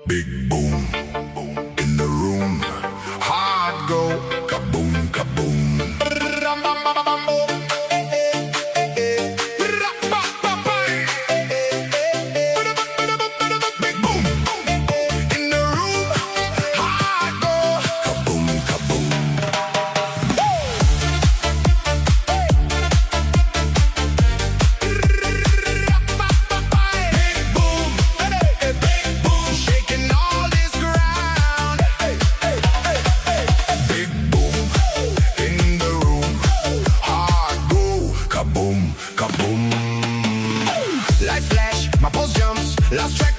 Big boom in the room. Heart go kaboom, kaboom. Big boom in the room. Heart go kaboom, kaboom. Big boom, big boom, shaking all this ground. Big boom in the room. Heart go kaboom, kaboom. Lights flash, my pulse jumps, lost track